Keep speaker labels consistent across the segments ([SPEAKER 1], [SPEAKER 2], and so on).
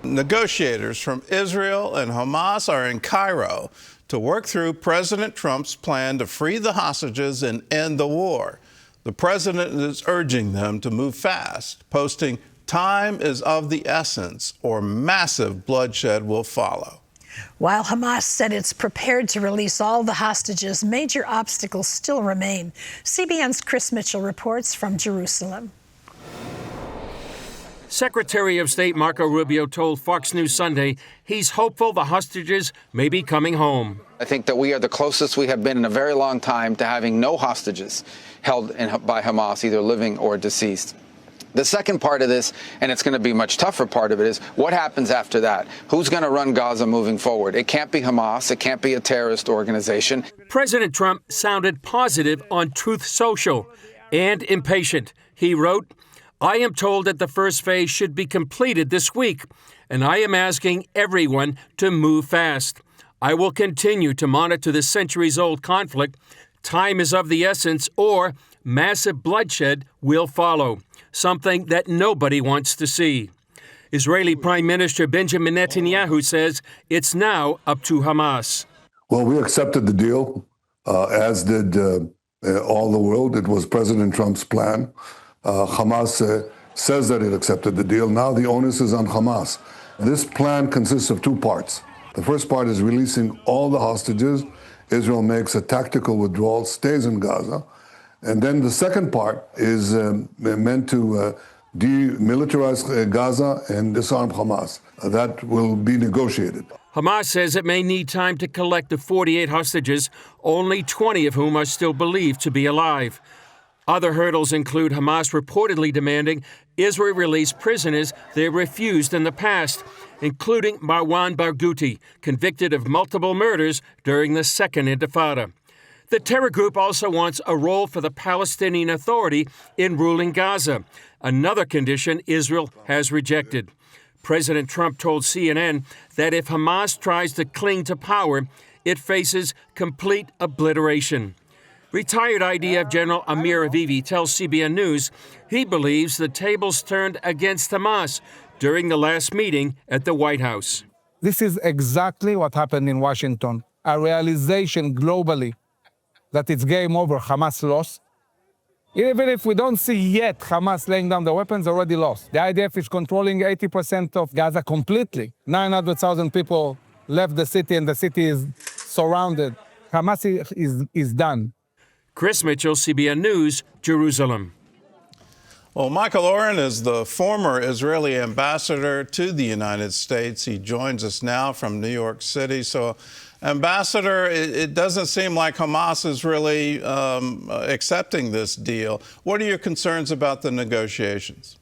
[SPEAKER 1] Negotiators from Israel and Hamas are in Cairo to work through President Trump's plan to free the hostages and end the war. The president is urging them to move fast, posting, "Time is of the essence, or massive bloodshed will follow."
[SPEAKER 2] While Hamas said it's prepared to release all the hostages, major obstacles still remain. CBN's Chris Mitchell reports from Jerusalem.
[SPEAKER 3] Secretary of State Marco Rubio told Fox News Sunday he's hopeful the hostages may be coming home.
[SPEAKER 4] I think that we are the closest we have been in a very long time to having no hostages held by Hamas, either living or deceased. The second part of this, and it's going to be a much tougher part of it, is what happens after that? Who's going to run Gaza moving forward? It can't be Hamas. It can't be a terrorist organization.
[SPEAKER 3] President Trump sounded positive on Truth Social and impatient. He wrote, "I am told that the first phase should be completed this week, and I am asking everyone to move fast. I will continue to monitor this centuries-old conflict. Time is of the essence, or massive bloodshed will follow, something that nobody wants to see." Israeli Prime Minister Benjamin Netanyahu says it's now up to Hamas.
[SPEAKER 5] Well, we accepted the deal, as did all the world. It was President Trump's plan. Hamas says that it accepted the deal. Now the onus is on Hamas. This plan consists of two parts. The first part is releasing all the hostages. Israel makes a tactical withdrawal, stays in Gaza. And then the second part is meant to demilitarize Gaza and disarm Hamas. That will be negotiated.
[SPEAKER 3] Hamas says it may need time to collect the 48 hostages, only 20 of whom are still believed to be alive. Other hurdles include Hamas reportedly demanding Israel release prisoners they refused in the past, including Marwan Barghouti, convicted of multiple murders during the Second Intifada. The terror group also wants a role for the Palestinian Authority in ruling Gaza, another condition Israel has rejected. President Trump told CNN that if Hamas tries to cling to power, it faces complete obliteration. Retired IDF General Amir Avivi tells CBN News he believes the tables turned against Hamas during the last meeting at the White House.
[SPEAKER 6] This is exactly what happened in Washington, a realization globally that it's game over, Hamas lost. Even if we don't see yet Hamas laying down the weapons, already lost. The IDF is controlling 80% of Gaza completely. 900,000 people left the city and the city is surrounded. Hamas is done.
[SPEAKER 3] Chris Mitchell, CBN News, Jerusalem.
[SPEAKER 1] Well, Michael Oren is the former Israeli ambassador to the United States. He joins us now from New York City. So, Ambassador, it doesn't seem like Hamas is really accepting this deal. What are your concerns about the negotiations?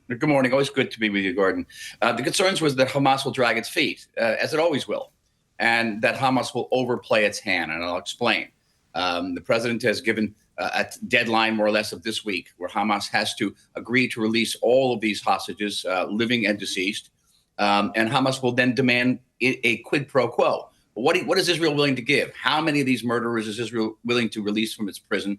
[SPEAKER 7] Good morning. Always good to be with you, Gordon. The concerns was that Hamas will drag its feet, as it always will, and that Hamas will overplay its hand, and I'll explain. The president has given a deadline, more or less, of this week, where Hamas has to agree to release all of these hostages, living and deceased, and Hamas will then demand a quid pro quo. What is Israel willing to give? How many of these murderers is Israel willing to release from its prisons?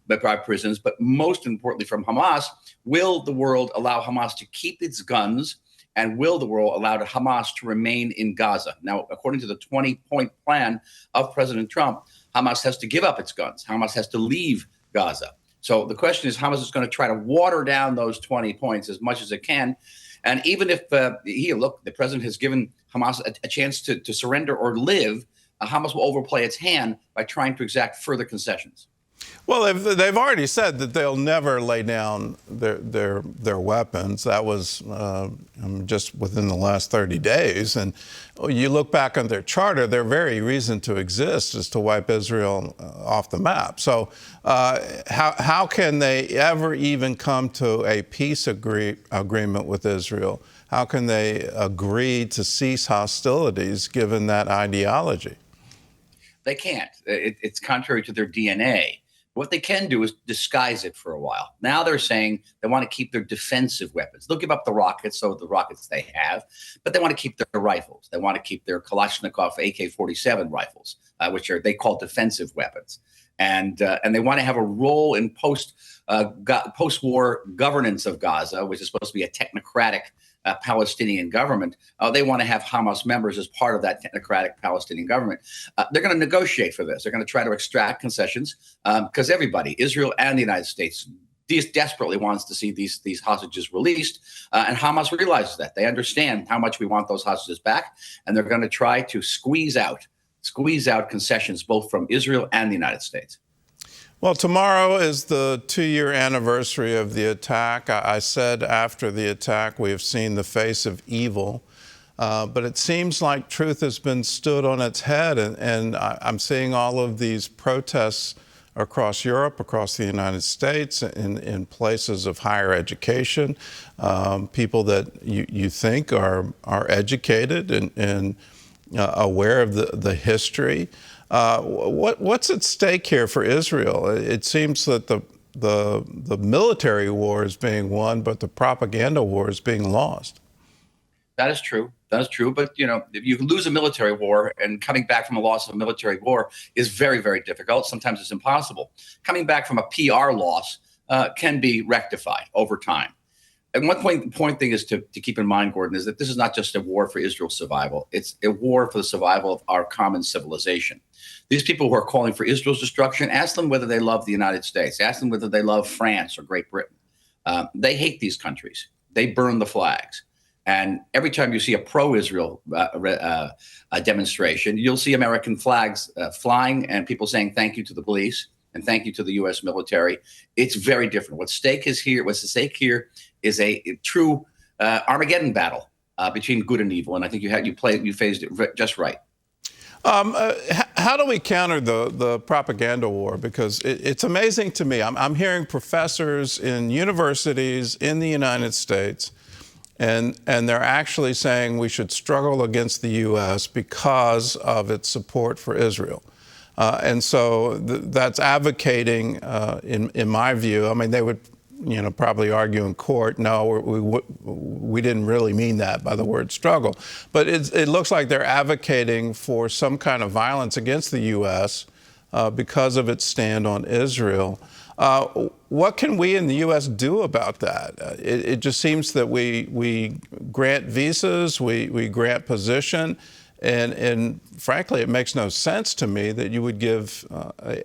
[SPEAKER 7] But most importantly, from Hamas, will the world allow Hamas to keep its guns, and will the world allow Hamas to remain in Gaza? Now, according to the 20-point plan of President Trump, Hamas has to give up its guns. Hamas has to leave Gaza. So the question is, Hamas is going to try to water down those 20 points as much as it can. And even if, the president has given Hamas a chance to surrender or live, Hamas will overplay its hand by trying to exact further concessions.
[SPEAKER 1] Well, they've already said that they'll never lay down their weapons. That was just within the last 30 days. And you look back on their charter, their very reason to exist is to wipe Israel off the map. So how can they ever even come to a peace agreement with Israel? How can they agree to cease hostilities given that ideology?
[SPEAKER 7] They can't. It's contrary to their DNA. What they can do is disguise it for a while. Now they're saying they want to keep their defensive weapons. They'll give up the rockets, so the rockets they have, but they want to keep their rifles. They want to keep their Kalashnikov AK-47 rifles, which they call defensive weapons. And they want to have a role in post-war governance of Gaza, which is supposed to be a technocratic Palestinian government. They want to have Hamas members as part of that technocratic Palestinian government. They're going to negotiate for this. They're going to try to extract concessions because everybody, Israel and the United States, desperately wants to see these hostages released. And Hamas realizes that. They understand how much we want those hostages back. And they're going to try to squeeze out concessions both from Israel and the United States.
[SPEAKER 1] Well, tomorrow is the 2-year anniversary of the attack. I said after the attack, we have seen the face of evil. But it seems like truth has been stood on its head. And I'm seeing all of these protests across Europe, across the United States, in places of higher education, people that you think are educated and aware of the history. What's at stake here for Israel? It seems that the military war is being won, but the propaganda war is being lost.
[SPEAKER 7] That is true. That is true. But, if you lose a military war, and coming back from a loss of a military war is very, very difficult. Sometimes it's impossible. Coming back from a PR loss can be rectified over time. And one point thing is to keep in mind, Gordon, is that this is not just a war for Israel's survival. It's a war for the survival of our common civilization. These people who are calling for Israel's destruction, ask them whether they love the United States. Ask them whether they love France or Great Britain. They hate these countries. They burn the flags. And every time you see a pro-Israel demonstration, you'll see American flags flying and people saying thank you to the police and thank you to the U.S. military. It's very different. What's at stake here is a true Armageddon battle between good and evil. And I think you phased it just right.
[SPEAKER 1] How do we counter the propaganda war? Because it's amazing to me. I'm hearing professors in universities in the United States, and they're actually saying we should struggle against the U.S. because of its support for Israel. And so that's advocating, in my view, I mean, they would probably argue in court, no, we didn't really mean that by the word struggle. But it looks like they're advocating for some kind of violence against the U.S. Because of its stand on Israel. What can we in the U.S. do about that? It just seems that we grant visas, we grant position, and frankly, it makes no sense to me that you would give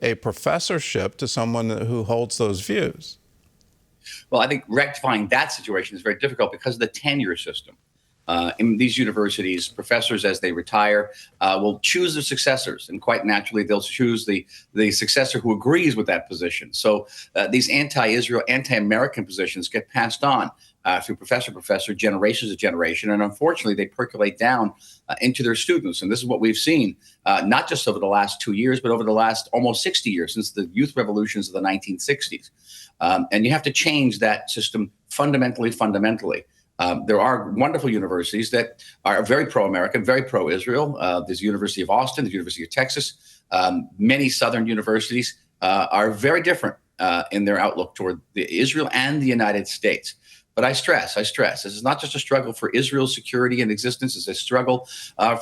[SPEAKER 1] a professorship to someone who holds those views.
[SPEAKER 7] Well, I think rectifying that situation is very difficult because of the tenure system. In these universities, professors, as they retire, will choose their successors. And quite naturally, they'll choose the successor who agrees with that position. So these anti-Israel, anti-American positions get passed on through professor, generations of generation. And unfortunately, they percolate down into their students. And this is what we've seen, not just over the last 2 years, but over the last almost 60 years, since the youth revolutions of the 1960s. And you have to change that system fundamentally. There are wonderful universities that are very pro-American, very pro-Israel. There's the University of Austin, the University of Texas. Many Southern universities are very different in their outlook toward Israel and the United States. But I stress, this is not just a struggle for Israel's security and existence. It's a struggle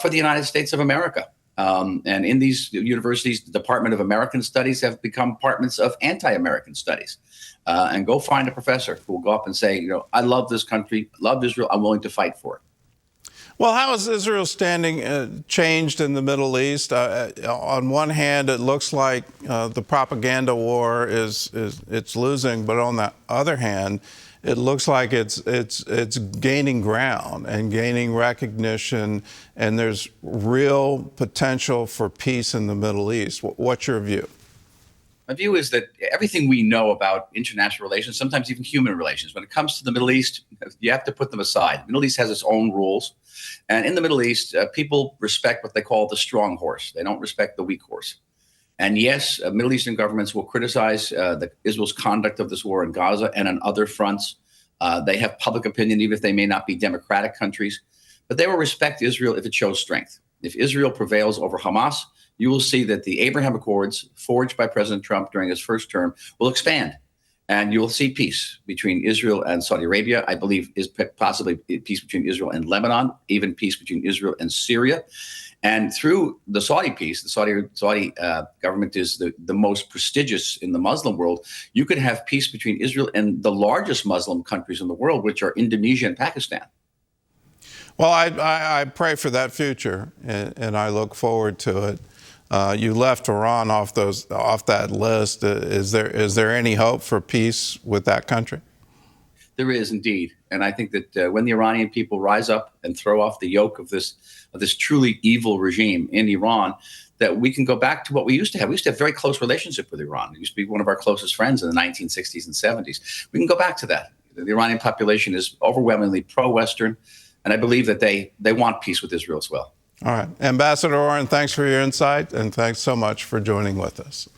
[SPEAKER 7] for the United States of America. And in these universities, the Department of American Studies have become departments of anti-American studies. And go find a professor who will go up and say, I love this country, love Israel, I'm willing to fight for it.
[SPEAKER 1] Well, how has Israel's standing changed in the Middle East? On one hand, it looks like the propaganda war it's losing, but on the other hand, it looks like it's gaining ground and gaining recognition, and there's real potential for peace in the Middle East. What's your view?
[SPEAKER 7] My view is that everything we know about international relations, sometimes even human relations, when it comes to the Middle East, you have to put them aside. The Middle East has its own rules. And in the Middle East, people respect what they call the strong horse. They don't respect the weak horse. And yes, Middle Eastern governments will criticize Israel's conduct of this war in Gaza and on other fronts. They have public opinion, even if they may not be democratic countries. But they will respect Israel if it shows strength. If Israel prevails over Hamas, you will see that the Abraham Accords forged by President Trump during his first term will expand. And you will see peace between Israel and Saudi Arabia. I believe is possibly peace between Israel and Lebanon, even peace between Israel and Syria. And through the Saudi peace, the Saudi government is the most prestigious in the Muslim world. You could have peace between Israel and the largest Muslim countries in the world, which are Indonesia and Pakistan.
[SPEAKER 1] Well, I pray for that future, and I look forward to it. You left Iran off that list. Is there any hope for peace with that country?
[SPEAKER 7] There is indeed, and I think that when the Iranian people rise up and throw off the yoke of this truly evil regime in Iran, that we can go back to what we used to have. We used to have a very close relationship with Iran. It used to be one of our closest friends in the 1960s and 70s. We can go back to that. The Iranian population is overwhelmingly pro-Western, and I believe that they want peace with Israel as well.
[SPEAKER 1] All right. Ambassador Oren, thanks for your insight, and thanks so much for joining with us.